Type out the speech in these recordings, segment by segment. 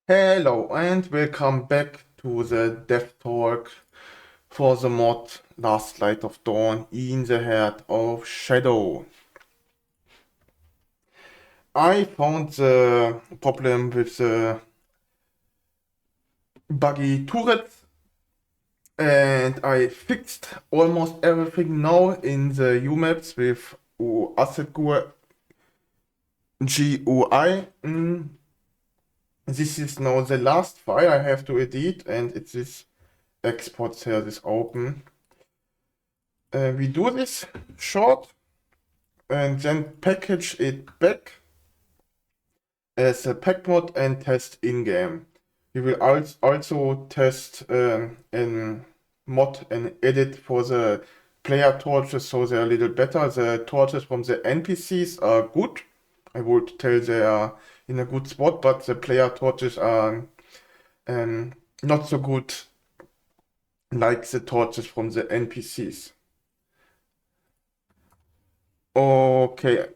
Hello and welcome back to the Dev Talk for the mod Last Light of Dawn in the Heart of Shadow. I found the problem with the buggy turrets and I fixed almost everything now in the UMaps with Asset GUI. This is now the last file I have to edit and it's this export here, this open. We do this short and then package it back as a pack mod and test in-game. We will also test in mod and edit for the player torches so they're a little better. The torches from the NPCs are good. I would tell they are in a good spot, but the player torches are not so good like the torches from the NPCs. Okay,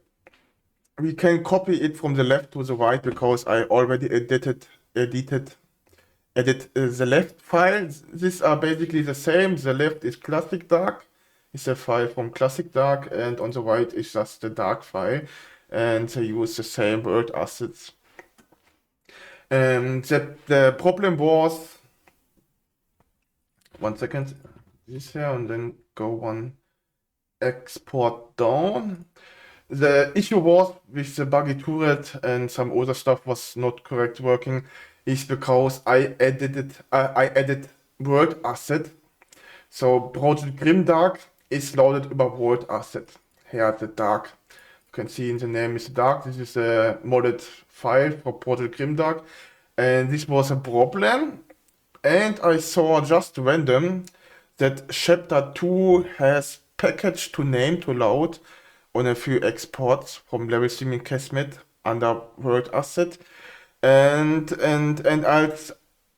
we can copy it from the left to the right because I already edit the left files. These are basically the same. The left is Classic Dark, is a file from Classic Dark, and on the right is just the Dark file, and they use the same word assets. The problem was, one second, this here, and then go one export down. The issue was with the buggy turret and some other stuff was not correct working is because I added word asset. So Project Grimdark is loaded über word asset. Here the dark. You can see in the name is dark. This is a modded file for Project Grimdark. And this was a problem. And I saw just random that chapter 2 has package to name to load on a few exports from level streaming Kesmet under word asset. And als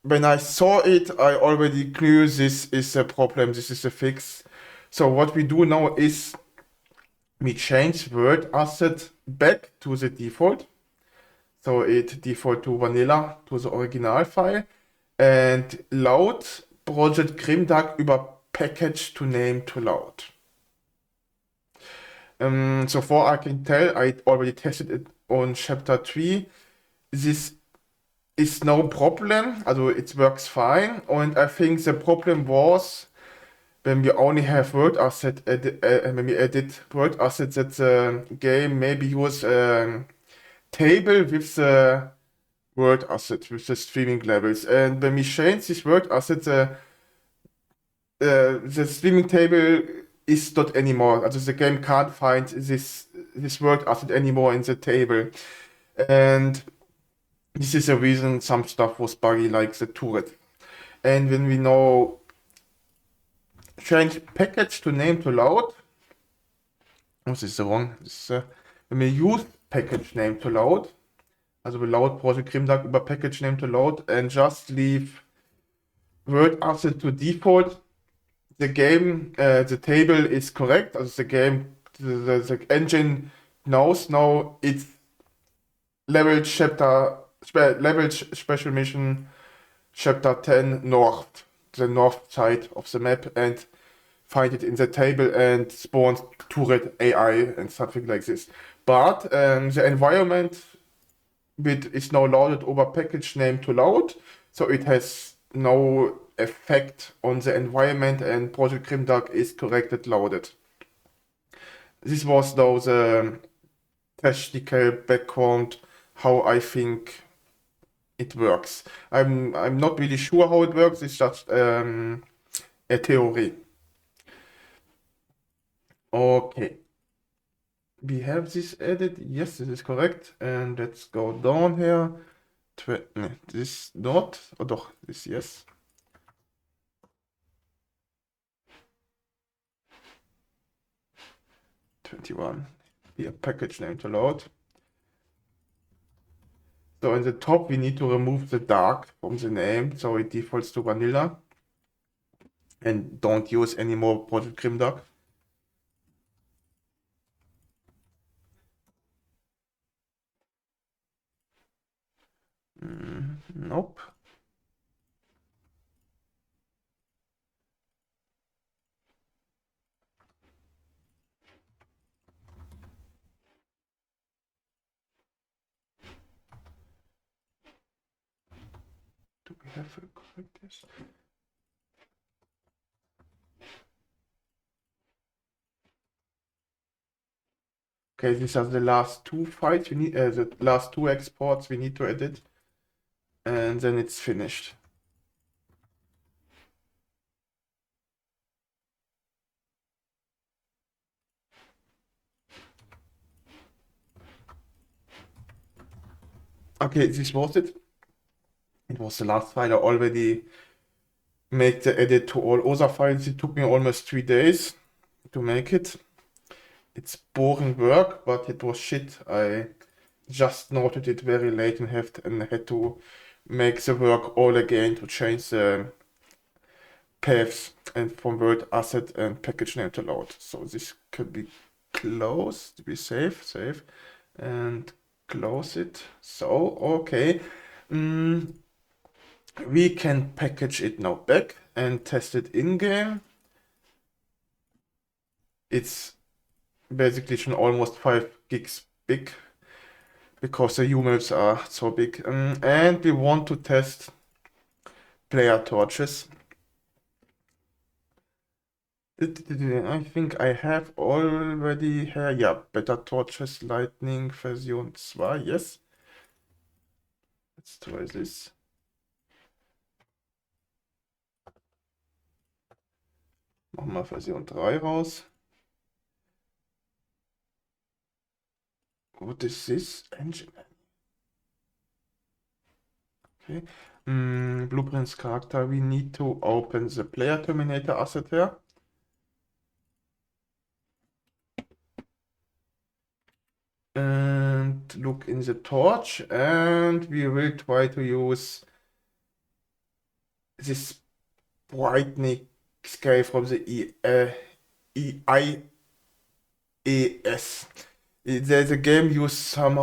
when I saw it, I already knew this is a problem, this is a fix. So what we do now is we change word asset back to the default. So it default to vanilla, to the original file. And load Project Grimdark über package to name to load. So far I can tell, I already tested it on chapter 3. This is no problem, also it works fine. And I think the problem was when we only have word asset, when we edit word asset, that the game maybe use a table with the word asset, with the streaming levels. And when we change this word asset, the streaming table is not anymore. Also the game can't find this word asset anymore in the table. And this is the reason some stuff was buggy like the turret. And when we now change package to name to load, this is wrong. When we use package name to load, also we load Project Grimdark über package name to load and just leave word asset to default, the game, the table is correct. Also the game, the engine knows now it's level special mission chapter 10 north, the north side of the map, and find it in the table and spawns turret AI and something like this. But the environment bit is now loaded over package name to load, so it has no effect on the environment and Project Grimdark is corrected loaded. This was though the technical background how I think it works. I'm not really sure how it works. It's just a theory. Okay. We have this edit. Yes, this is correct. And let's go down here. No, this not. Oh, doch, this yes. 21. Here, package name to load. So in the top, we need to remove the dark from the name, so it defaults to vanilla. And don't use any more Project Grimdark. Nope. Do we have a correct this? Okay, these are the last two files we need, the last two exports we need to edit, and then it's finished. Okay, this was it. It was the last file. I already made the edit to all other files. It took me almost 3 days to make it. It's boring work, but it was shit. I just noted it very late and had to make the work all again to change the paths and from word asset and package name to load. So this could be closed, to be safe, and close it. So, okay. We can package it now back and test it in-game. It's basically schon almost 5 gigs big because the UMLs are so big. And we want to test player torches. I think I have already here. Yeah, Beta Torches Lightning Version 2. Yes. Let's try this. Machen wir Version 3 raus. What is this engine? Okay. Blueprints character. We need to open the player terminator asset here. And look in the torch, and we will try to use this brightening scale from the IES. There's a game uses I'm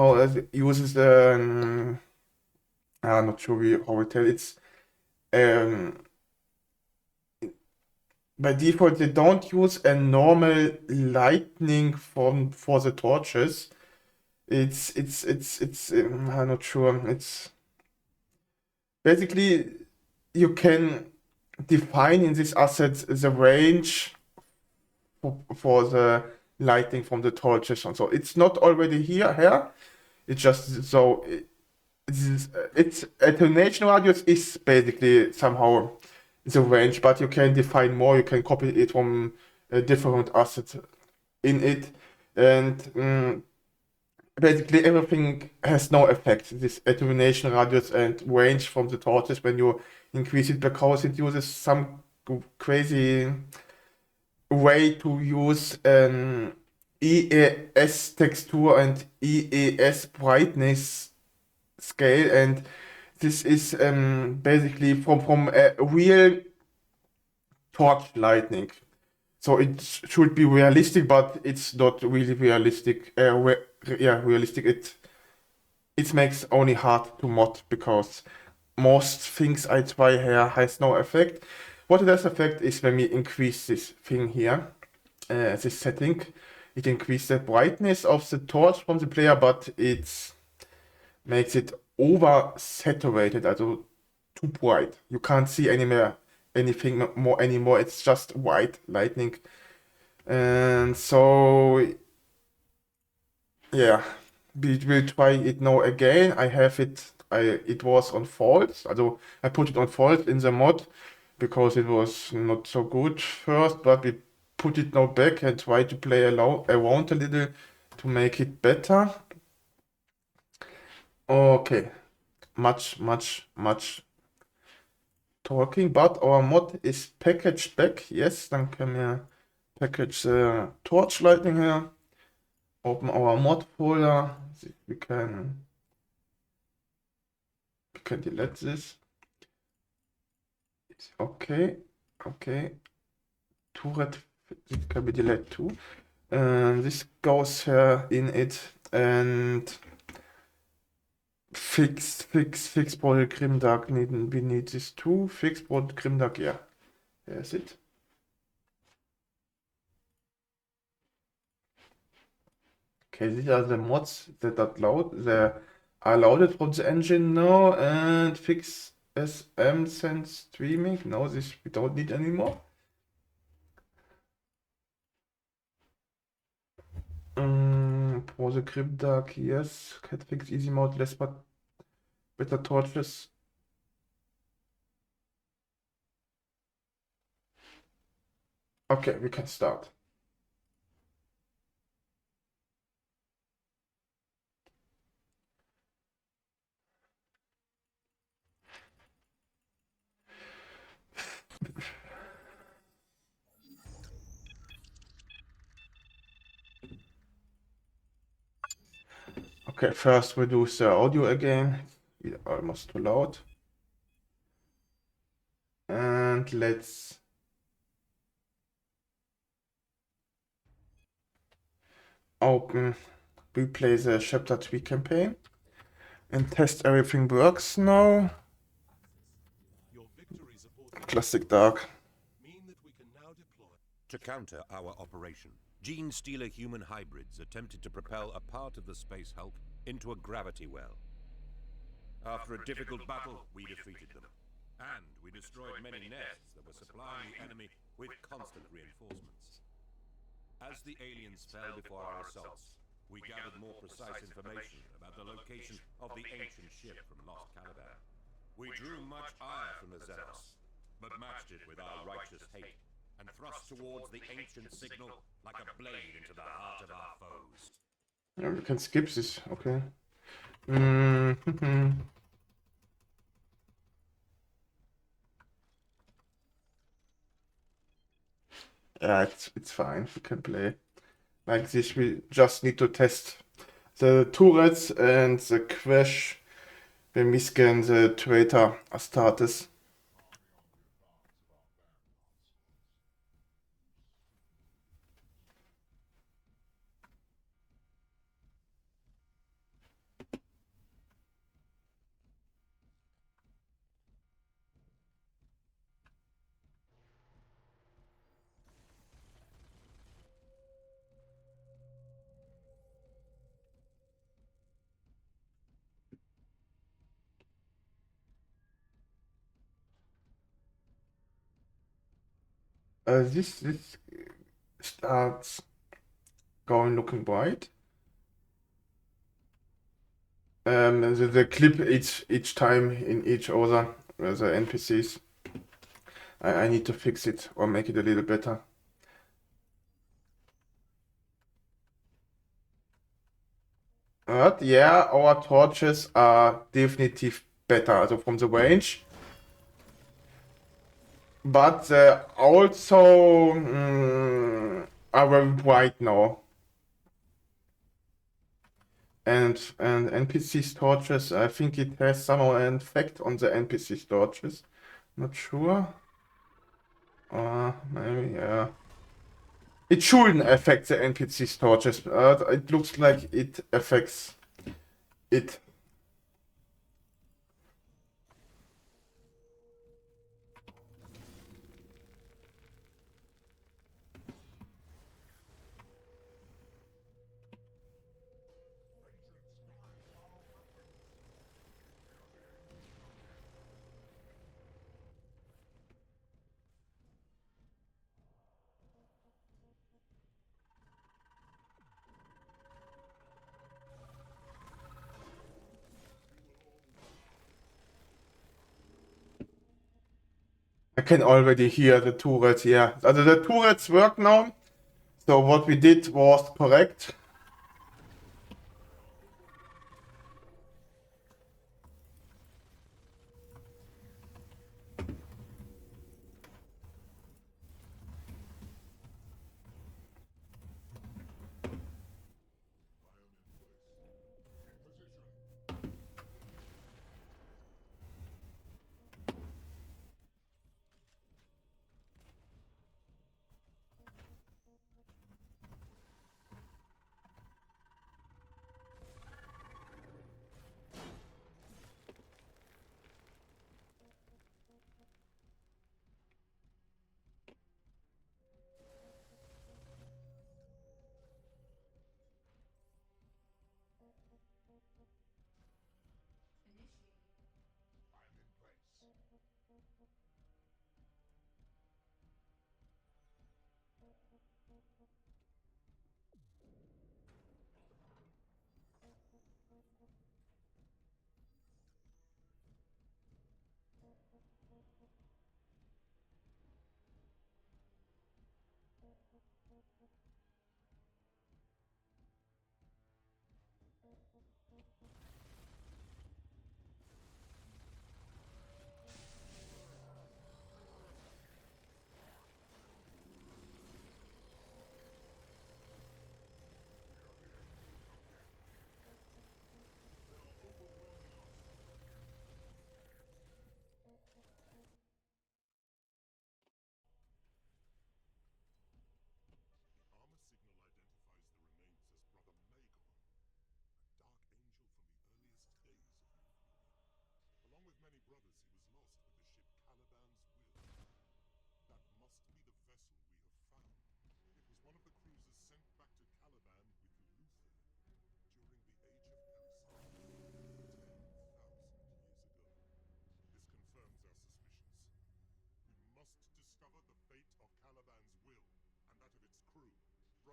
not sure how to tell it's by default they don't use a normal lightning for the torches. I'm not sure. It's basically you can define in this asset the range for the lighting from the torches and so it's not already here. It's just so it's attenuation radius is basically somehow the range, but you can define more. You can copy it from a different asset in it, and basically everything has no effect. This attenuation radius and range from the torches when you increase it because it uses some crazy way to use an EAS texture and EAS brightness scale, and this is basically from a real torch lightning. So it should be realistic, but it's not really realistic. Realistic. It makes only hard to mod because most things I try here has no effect. What it has effect is when we increase this thing here, this setting. It increases the brightness of the torch from the player, but it makes it oversaturated, also too bright. You can't see anything more anymore. It's just white lightning. And so, yeah, we will try it now again. I have it. It was on false. Also, I put it on false in the mod because it was not so good first, but we put it now back and try to play around a little to make it better. Okay, much talking, but our mod is packaged back. Yes, dann können wir package the torch lightning here. Open our mod folder. We can delete this. Okay. Turret can be deleted too. This goes here in it, and Fix Project Grimdark we need this too. Fix Project Grimdark, yeah. There's it. Okay, these are the mods that are loaded from the engine now, and fix SM sense streaming. No, this we don't need anymore. For the Grimdark, yes. Cat fix easy mode, less but better torches. Okay, we can start. Okay, first reduce the audio again. It's almost too loud. And let's replay the chapter 3 campaign and test everything works now. Classic Dark. To counter our operation, gene-stealer human hybrids attempted to propel a part of the Space Hulk into a gravity well. After a difficult battle, we defeated them. And we destroyed many nests that were supplying the enemy with constant reinforcements. As the aliens fell before our assaults, we gathered more precise information about the location of the ancient ship from Lost Caladan. We drew much ire from the Xenos, but matched it with our righteous hate, and thrust towards the ancient signal like a blade into the heart of our foes. Yeah, we can skip this, okay. Yeah, it's fine. We can play like this. We just need to test the turrets and the crash when we scan the traitor Astartes. This starts going looking bright. The clip each time in each order the NPCs. I need to fix it or make it a little better. But yeah, our torches are definitively better, also from the range. But also are very bright now. And NPC torches, I think it has somehow an effect on the NPC torches. Not sure. Maybe, yeah. It shouldn't affect the NPC torches. It looks like it affects it. I can already hear the turrets, yeah. Also the turrets work now. So what we did was correct.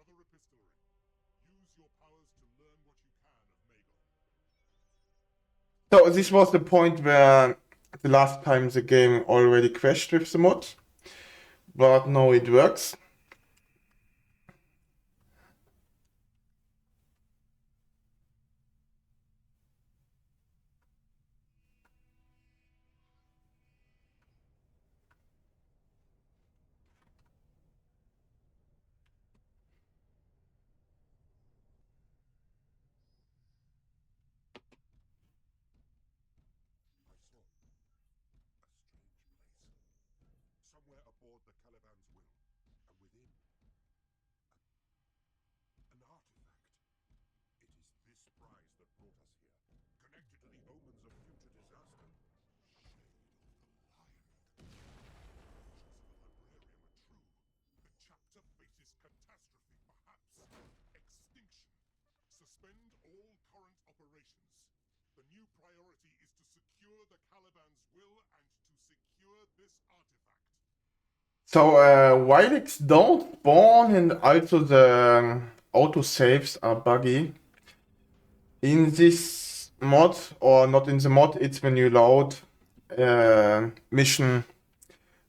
Brother Epistolary, use your powers to learn what you can of Magor. So this was the point where the last time the game already crashed with the mod, but now it works. I saw a strange place. Somewhere aboard the Caliban's will, and within, an artifact. It is this prize that brought us here, connected to the omens of future disaster. Shade of the Lion. Visions of the librarian are true. The chapter faces catastrophe, perhaps extinction. Suspend all current operations. The new priority is to secure the Caliban's will and to secure this artifact. So Wilex don't spawn and also the autosaves are buggy. In this mod, or not in the mod, it's when you load mission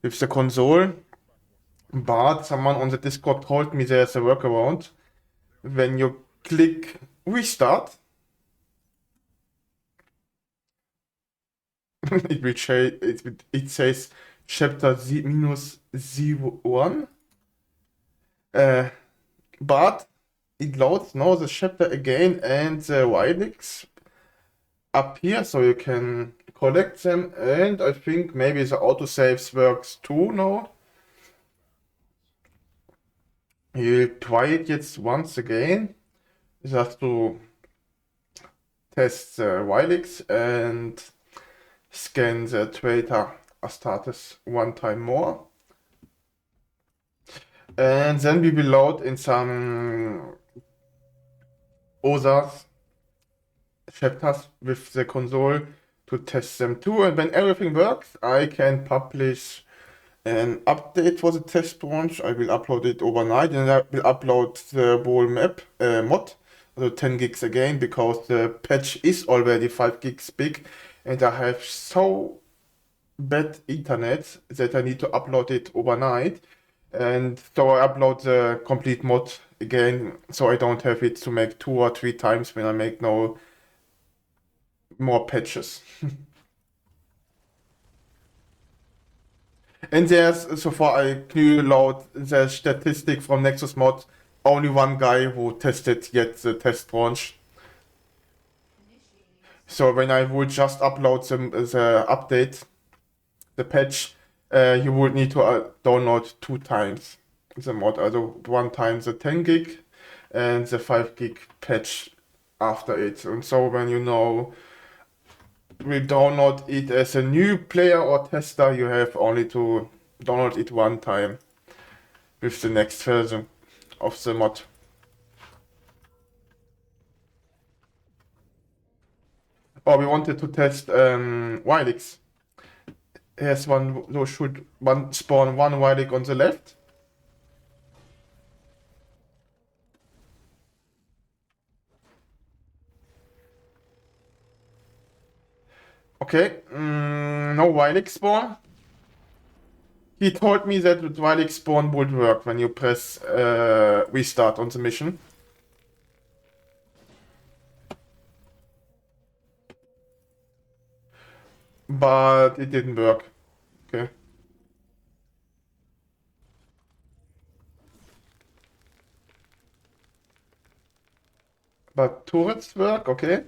with the console. But someone on the Discord told me there's a workaround. When you click restart, it says chapter -01. But it loads now the chapter again and the Wilex appear, so you can collect them, and I think maybe the autosaves works too now. You'll try it jetzt once again. Just to test the Wilex and scan the traitor Astartes one time more. And then we will load in some other chapters with the console to test them too. And when everything works, I can publish an update for the test branch. I will upload it overnight, and I will upload the whole map mod, so 10 gigs again, because the patch is already 5 gigs big, and I have so bad internet that I need to upload it overnight. And so I upload the complete mod again, so I don't have it to make 2 or 3 times when I make no more patches. And there's, so far I knew out the statistic from Nexus Mod, only one guy who tested yet the test branch. So when I would just upload the update, the patch, you would need to download 2 times the mod. Also one time the 10 gig and the 5 gig patch after it. And so when you know we download it as a new player or tester, you have only to download it one time with the next version of the mod. Oh, we wanted to test Wilex. Here's one, so should one spawn one Wilex on the left. Okay, no Wilex spawn. He told me that the Wilex spawn would work when you press restart on the mission. But it didn't work. Okay. But turrets work, okay.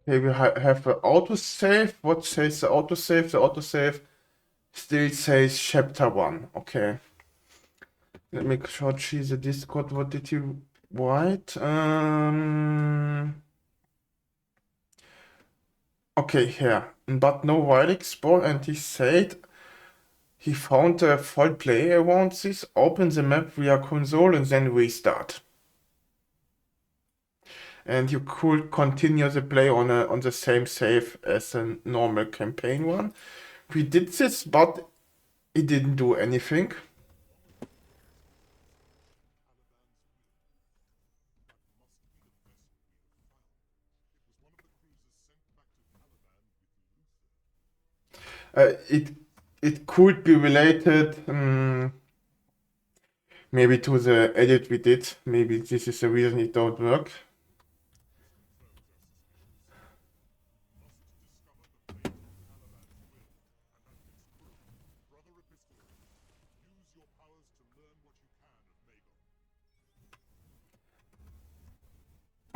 Okay, we have the autosave. What says the autosave? The autosave still says chapter 1. Okay. Let me short sheet the Discord. What did you write? Okay, here. But no while explore, and he said he found a fault play around this. Open the map via console and then restart. And you could continue the play on the same save as a normal campaign one. We did this, but it didn't do anything. It could be related, maybe to the edit we did. Maybe this is the reason it don't work.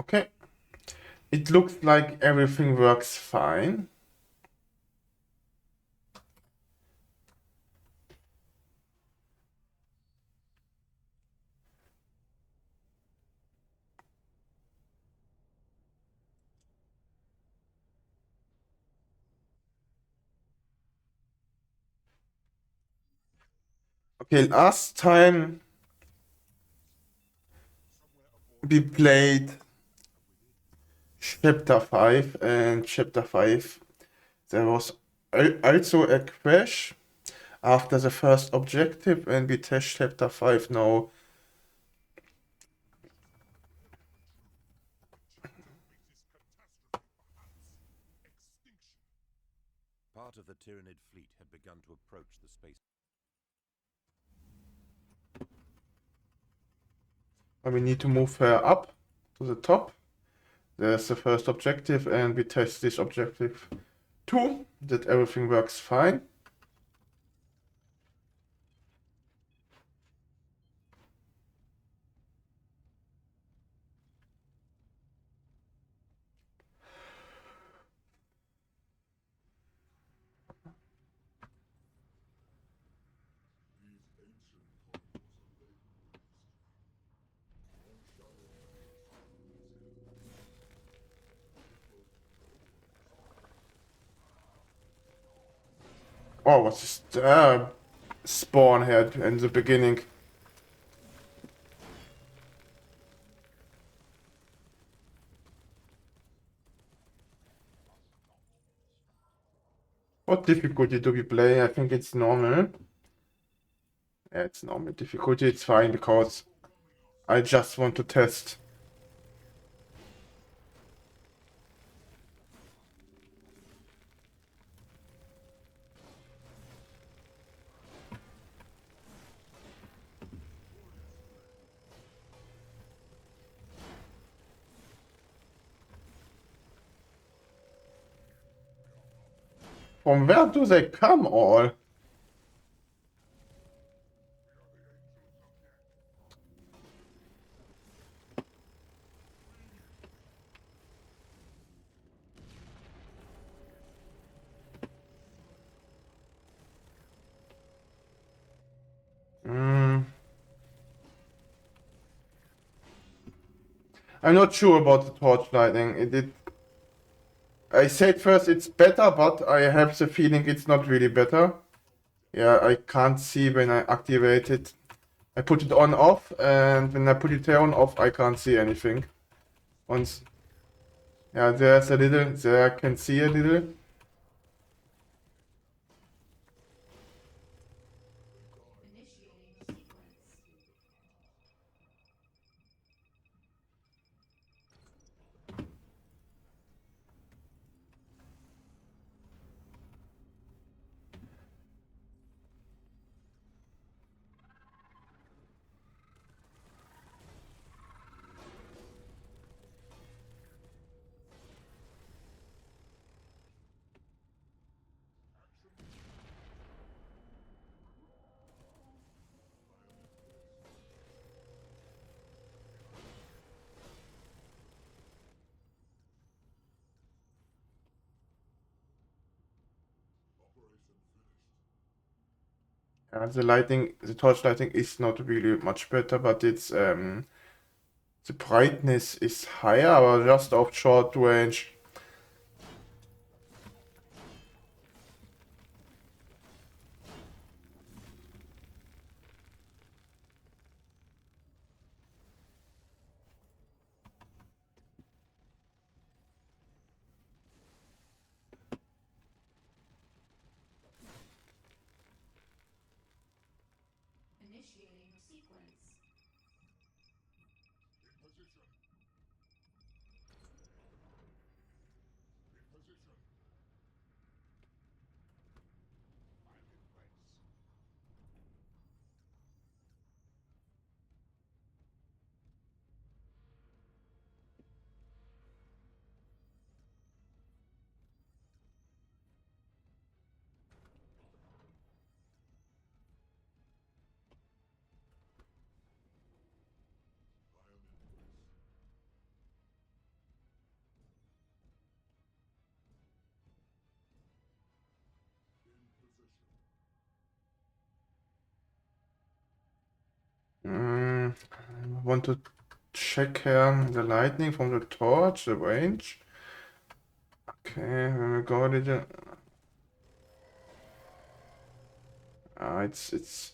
Okay. It looks like everything works fine. Okay, last time we played chapter 5, and chapter 5 there was also a crash after the first objective, and we test chapter 5 now. Part of the Tyranid fleet had begun to approach the space. And we need to move her up to the top. There's the first objective, and we test this objective too, that everything works fine. Oh, what's this? Spawn head in the beginning. What difficulty do we play? I think it's normal. Yeah, it's normal difficulty. It's fine because I just want to test. From where do they come all? I'm not sure about the torch lighting. I said first it's better, but I have the feeling it's not really better. Yeah, I can't see when I activate it. I put it on off, and when I put it on off, I can't see anything. Once, yeah, there's a little, there I can see a little. The lighting, the torch lighting is not really much better, but it's the brightness is higher, but just of short range. Initiating sequence. In position. In position. I'm in place. I am in place. In position. I want to check here the lightning from the torch, the range. Okay, when we go a little. It's.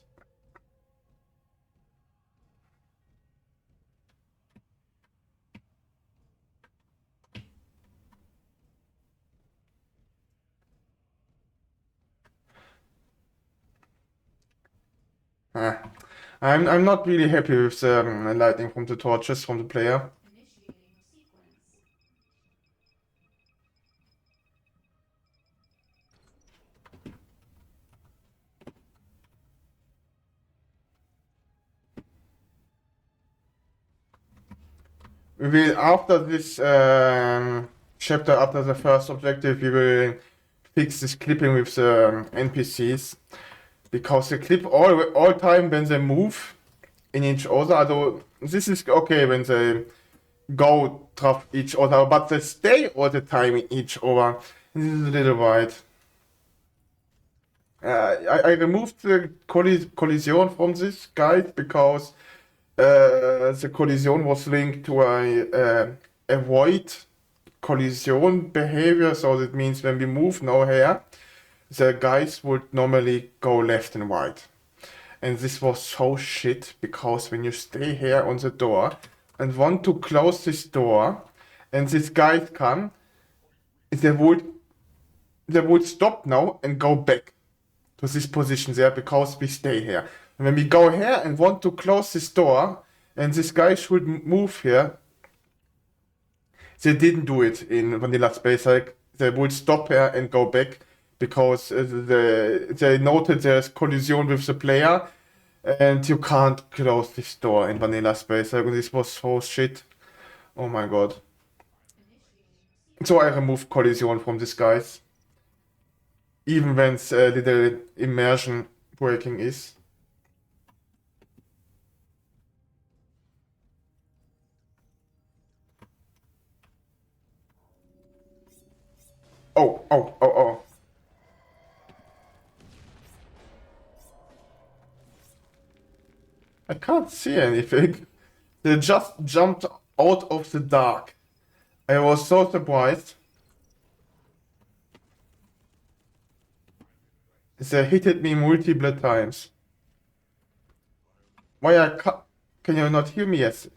Ah. I'm not really happy with the lighting from the torches from the player. Initiating sequence. We will, after this chapter, after the first objective, we will fix this clipping with the NPCs. Because they clip all time when they move in each other. Although this is okay when they go tough each other, but they stay all the time in each other. This is a little wide. I removed the collision from this guide because the collision was linked to a avoid collision behavior. So that means when we move now here, the guys would normally go left and right. And this was so shit because when you stay here on the door and want to close this door and this guy come, they would stop now and go back to this position there because we stay here. And when we go here and want to close this door and this guy should move here, they didn't do it in Vanilla Space. Like they would stop here and go back because they noted there's collision with the player and you can't close this door in Vanilla Space. Like this was so shit. Oh my god. So I removed collision from this guys. Even when it's a little immersion breaking is. Oh. I can't see anything. They just jumped out of the dark. I was so surprised. They hit me multiple times. Why can you not hear me? Yes.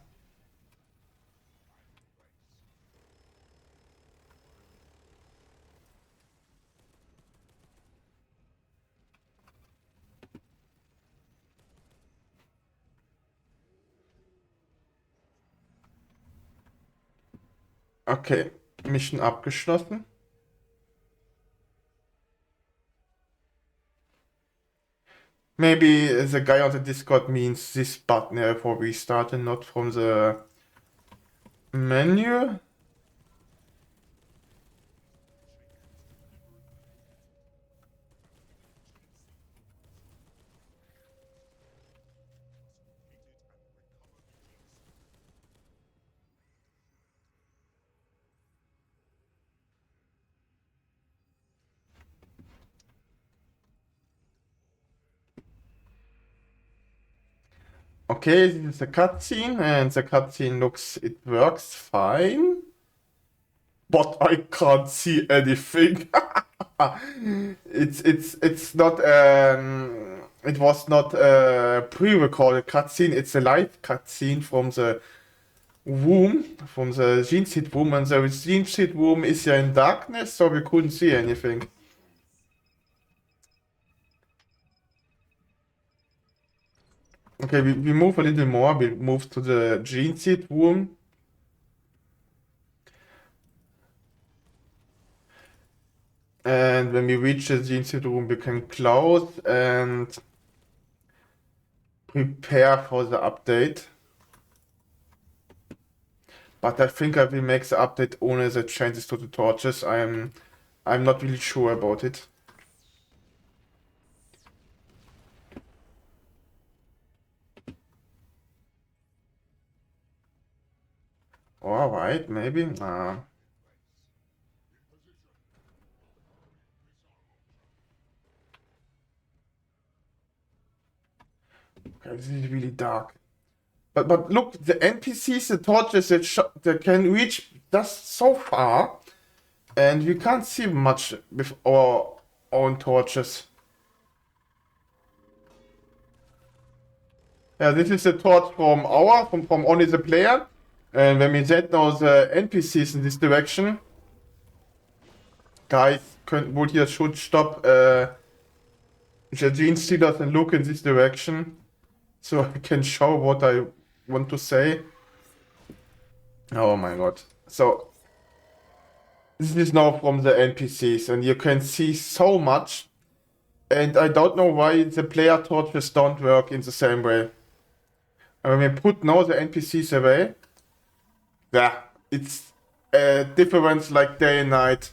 Okay, Mission abgeschlossen. Maybe the guy on the Discord means this button here for restart and not from the menu. Okay, this is a cutscene, and the cutscene it works fine. But I can't see anything. It's not it was not a pre-recorded cutscene, it's a live cutscene from the room, from the Gene Seed room, and the Gene Seed room is yeah in darkness, so we couldn't see anything. Okay, we move a little more, we move to the Gene Seed room. And when we reach the Gene Seed room, we can close and prepare for the update. But I think I will make the update only the changes to the torches. I'm not really sure about it. Alright, maybe. Okay, this is really dark. But look, the NPCs, the torches that can reach just so far, and we can't see much with our own torches. Yeah, this is the torch from only the player. And when we send now the NPCs in this direction, guys would here should stop the Gene Stealers and look in this direction, so I can show what I want to say. Oh my god. So this is now from the NPCs, and you can see so much, and I don't know why the player torches don't work in the same way. And when we put now the NPCs away, yeah, it's a difference like day and night.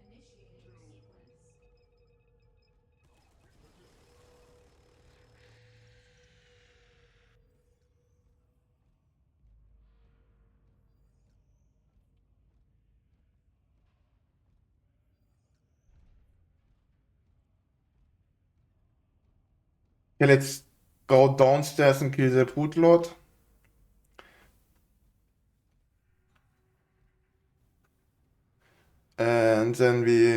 Initiating sequence. Okay, let's go downstairs and kill the Brute Lord. And then we...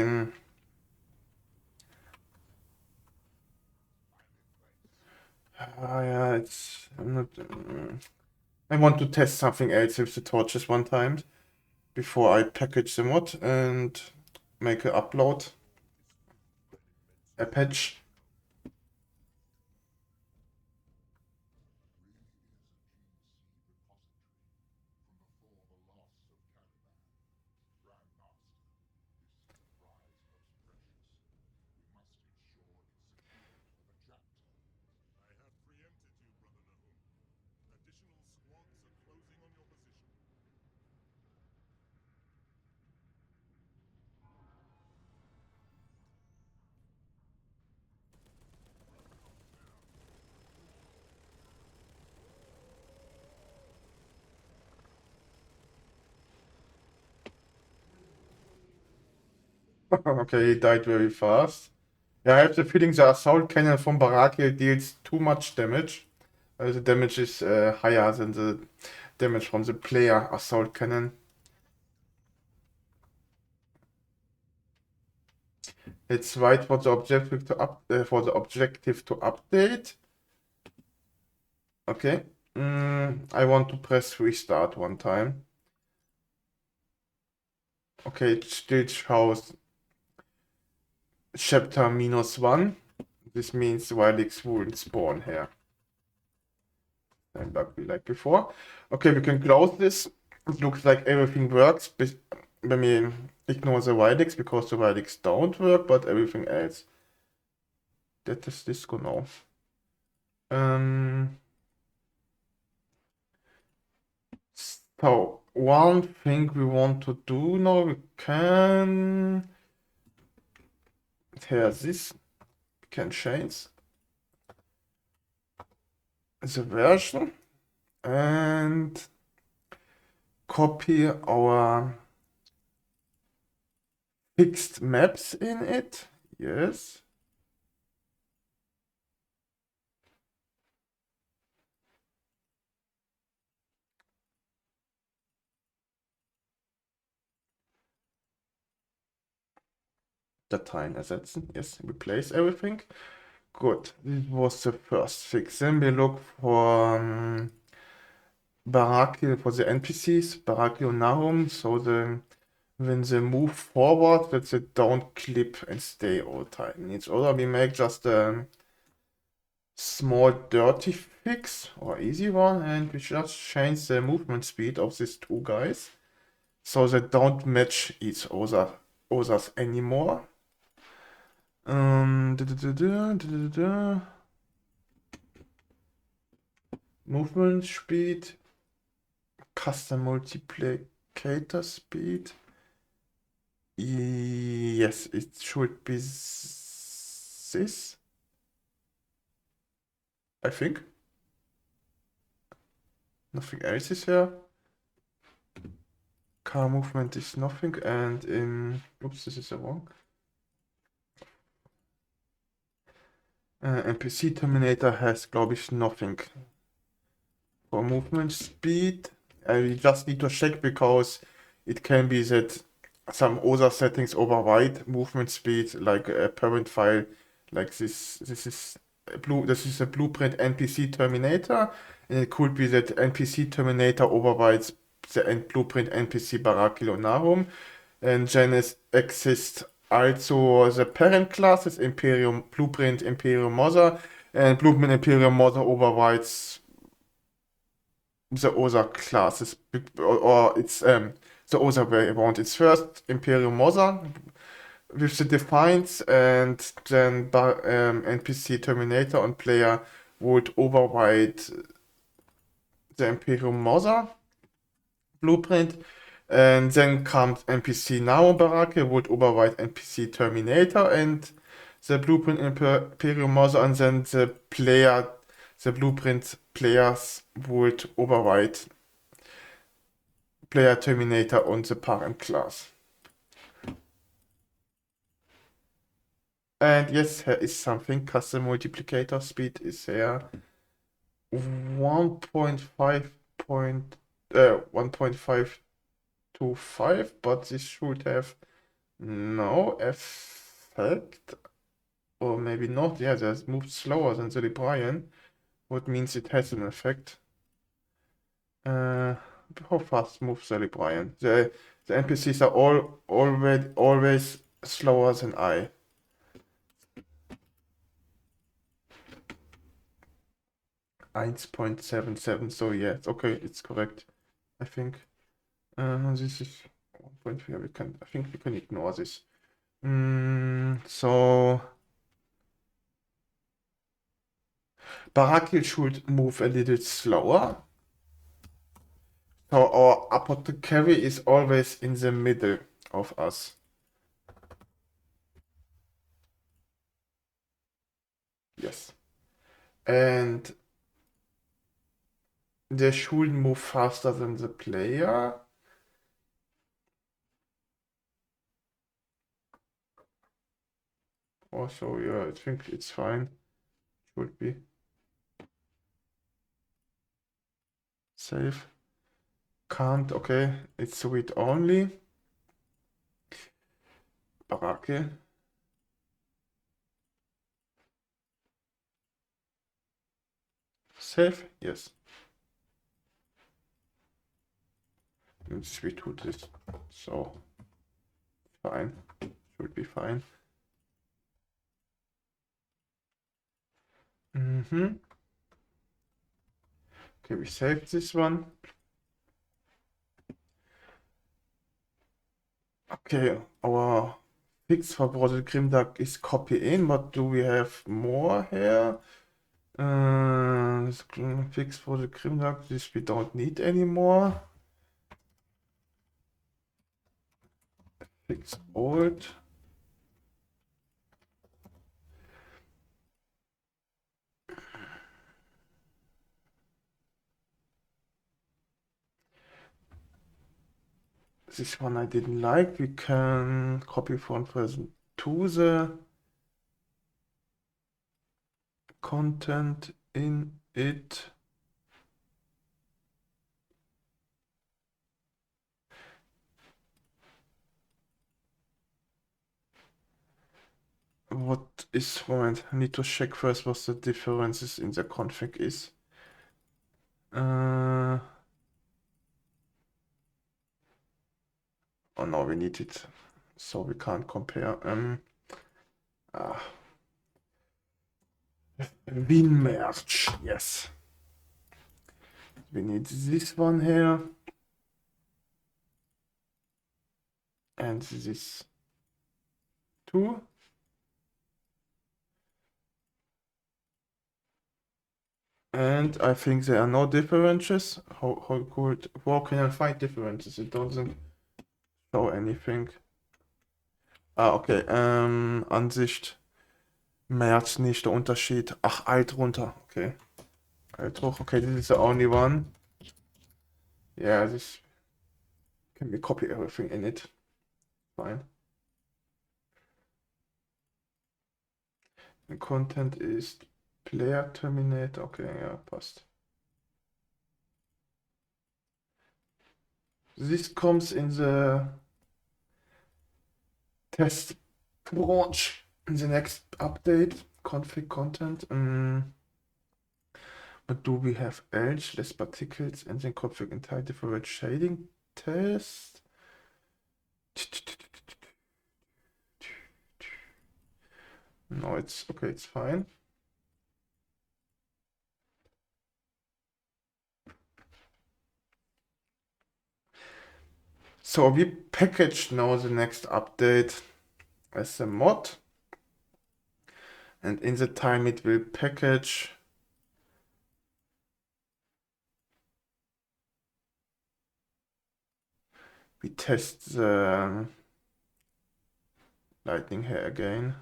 yeah, it's... I'm not... I want to test something else with the torches one time before I package the mod and make a upload. A patch. I have preempted you, Brother Nahum. Additional squads are closing on your position. Okay, he died very fast. Yeah, I have the feeling the assault cannon from Barakiel deals too much damage. The damage is higher than the damage from the player assault cannon. Let's wait for the objective to update. Okay. I want to press restart one time. Okay, it still shows chapter -1. This means Wildix won't spawn here. And like before. Okay, we can close this. It looks like everything works. When we ignore the Wildix because the Wildix don't work, but everything else. That is Disco now. So one thing we want to do now, we can here this we can change the version and copy our fixed maps in it. Yes. Dateien ersetzen. Yes, replace everything. Good. This was the first fix. Then we look for Barakil for the NPCs, Barakil and Nahum, so when they move forward, that they don't clip and stay all the time. In each other, we make just a small dirty fix or easy one, and we just change the movement speed of these two guys so they don't match each others anymore. Movement speed, custom multiplicator speed. Yes, it should be this, I think. Nothing else is here. Car movement is nothing, and in oops, this is wrong. NPC Terminator has, glaube ich, nothing for movement speed. We just need to check because it can be that some other settings override movement speed, like a parent file, like this. This is a blueprint NPC Terminator, and it could be that NPC Terminator overrides the blueprint NPC Barakil or Nahum, and then it exists also the parent classes Imperium Blueprint Imperium Mother, and Blueprint Imperium Mother overrides the other classes, or it's the other way around. It's first Imperium Mother with the defines, and then NPC Terminator on player would override the Imperium Mother blueprint, and then comes NPC Nao Barake would override NPC Terminator and the blueprint Imperium Mother, and then the blueprint players would override player Terminator on the parent class. And yes, here is something. Custom multiplicator speed is here 1.525, but this should have no effect, or maybe not. Yeah, that's moved slower than the Librarian, what means it has an effect. How fast moves the Librarian? The NPCs are always slower than I. 1.77, so yeah, it's okay, it's correct, I think. This is 1.3, I think we can ignore this. So Barakil should move a little slower. So our apothecary is always in the middle of us. Yes. And they should move faster than the player. Also, yeah, I think it's fine. Should be. Save. Can't, okay. It's read only. Barake. Save? Yes. Let's do this. So, fine. Should be fine. Okay, we saved this one. Okay, our fix for Brodel Grimdark is copy in, but do we have more here? Fix for the Grimdark, this we don't need anymore. Fix old. This one I didn't like. We can copy from version to the content in it. What is moment? I need to check first what the differences in the config is. Oh no, we need it, so we can't compare. WinMerge, yes. We need this one here. And this too. And I think there are no differences. How could, where can I find differences? It doesn't show anything. Ah, okay. Ansicht. Merz nicht der Unterschied. Ach, alt runter. Okay. Alt hoch. Okay, this is the only one. Yeah, this can be copy everything in it. Fine. The content is player terminate. Okay, ja, passt. This comes in the test branch in the next update. Config content. But do we have edge, less particles, and then config entire different shading test? No, it's okay, it's fine. So we packaged now the next update as a mod, and in the time it will package we test the lightning here again.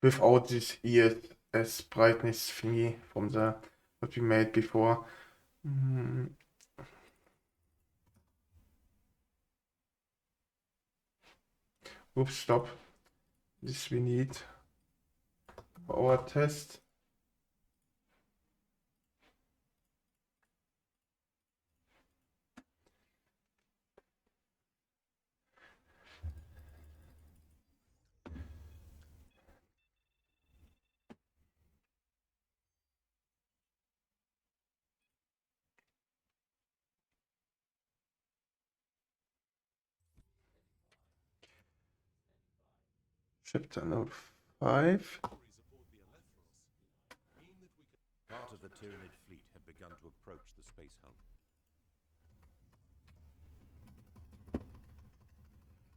Without this ES brightness thingy from the what we made before. Oops, stop. This we need for our test. Chapter note 5. Part of the Tyranid fleet had begun to approach the space hulk.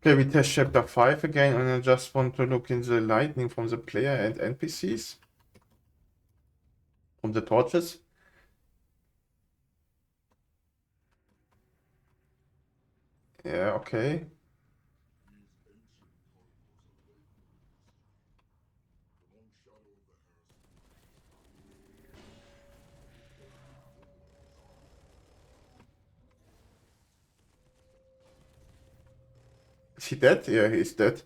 Okay, we test chapter 5 again, and I just want to look in the lightning from the player and NPCs. From the torches. Yeah, okay. Is he dead? Yeah, he's dead.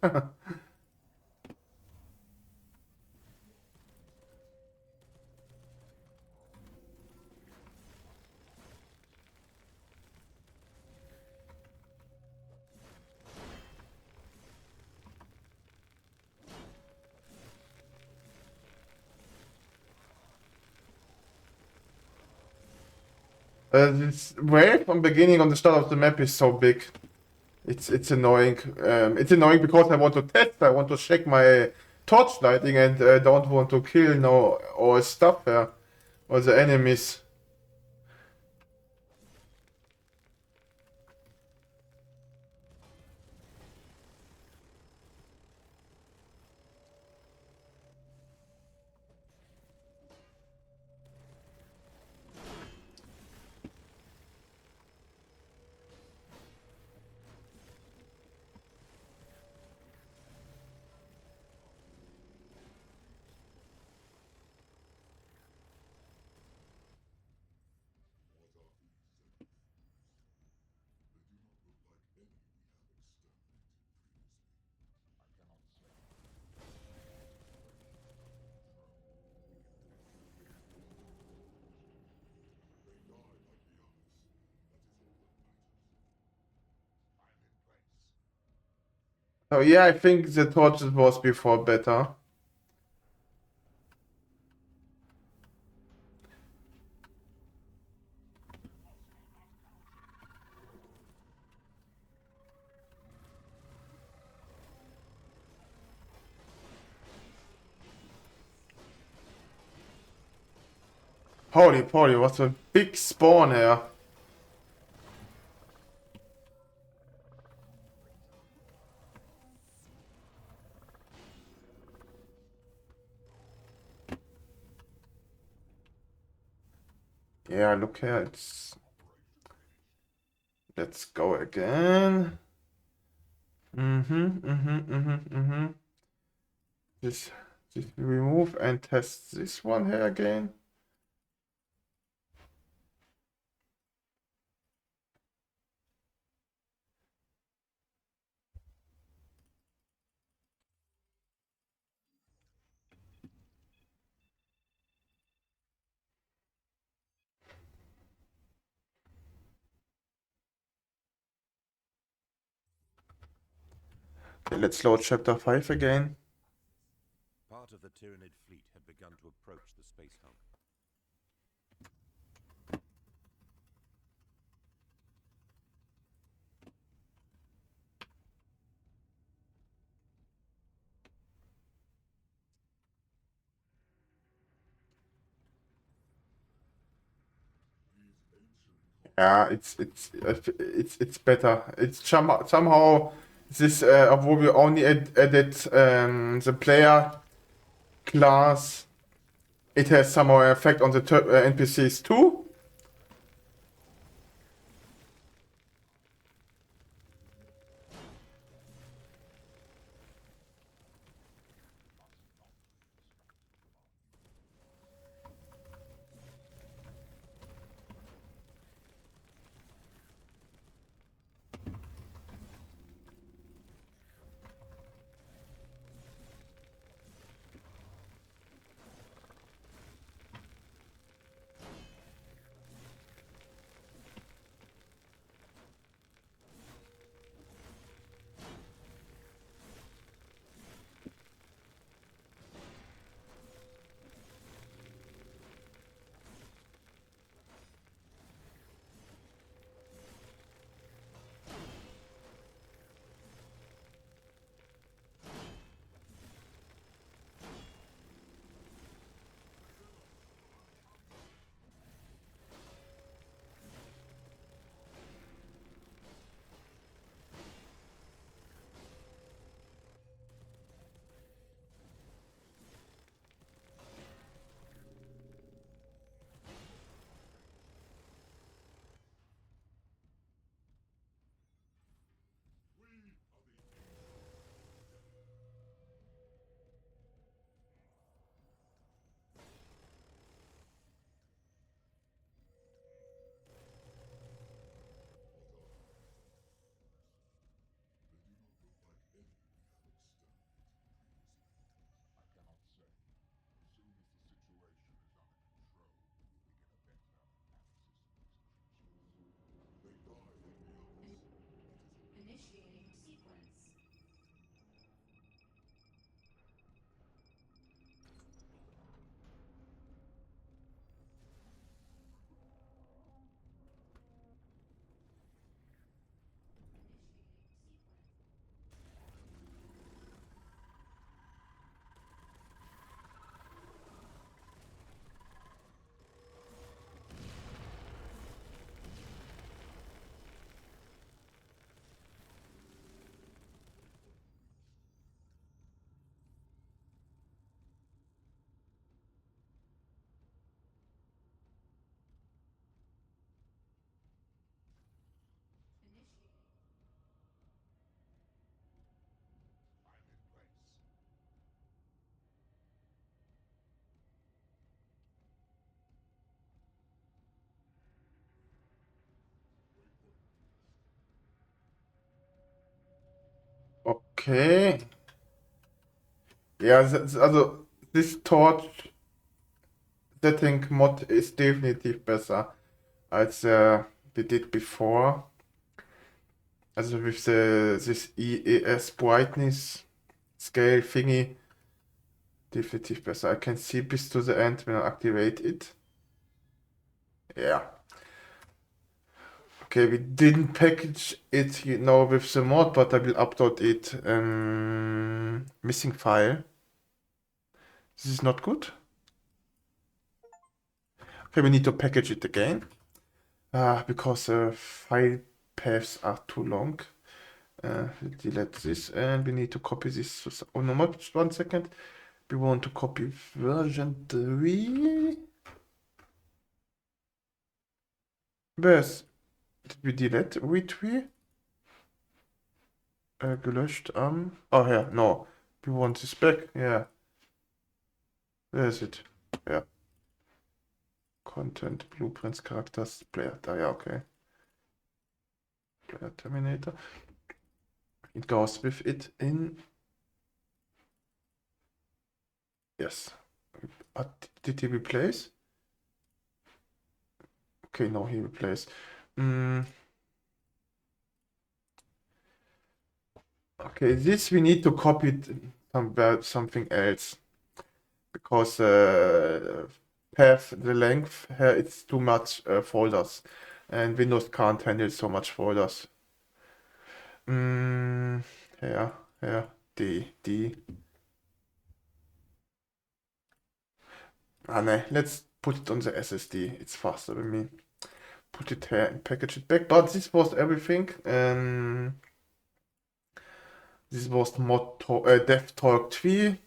This wave from beginning on the start of the map is so big. It's annoying. It's annoying because I want to test. I want to check my torch lighting and don't want to kill no all stuff here or the enemies. So yeah, I think the torches was before better. Holy poly, what a big spawn here. Yeah, look here, it's... Let's go again. This remove and test this one here again. Okay, let's load chapter 5 again. Part of the Tyranid fleet had begun to approach the space hulk. Yeah, it's better. It's somehow this although we only added the player class, it has somehow an effect on the NPCs too. Okay. Ja, also this torch setting mod ist definitiv besser als we did before. Also with this EES brightness scale thingy, definitiv besser. I can see bis to the end when I activate it. Yeah. Okay, we didn't package it, with the mod, but I will upload it. Missing file. This is not good. Okay, we need to package it again. Because file paths are too long. We'll delete this and we need to copy this. Oh no, not 1 second. We want to copy version 3. Where's did we delete V3? Gelöscht am. Oh yeah, no. We want this back. Yeah. Where is it? Yeah. Content, Blueprints, Characters, Player. Da, yeah, okay. Player Terminator. It goes with it in. Yes. Did he replace? Okay, no, he replaced. Okay, this we need to copy it something else because path the length here it's too much folders and Windows can't handle so much folders. Yeah, D. No, let's put it on the SSD. It's faster than me. Put it here and package it back. But this was everything. This was Dev Talk 3.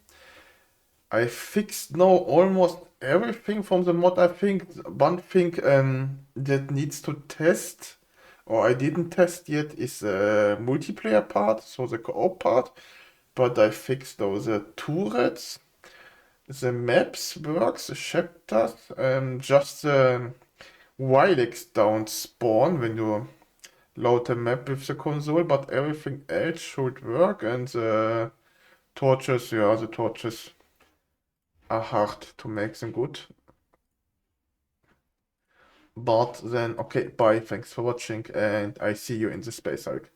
I fixed now almost everything from the mod. I think one thing that needs to test, or I didn't test yet, is the multiplayer part, so the co-op part. But I fixed those turrets, the maps works, the chapters, just the Wilex don't spawn when you load the map with the console, but everything else should work, and the torches, yeah, the torches are hard to make them good. But then, okay, bye, thanks for watching, and I see you in the Space Hulk.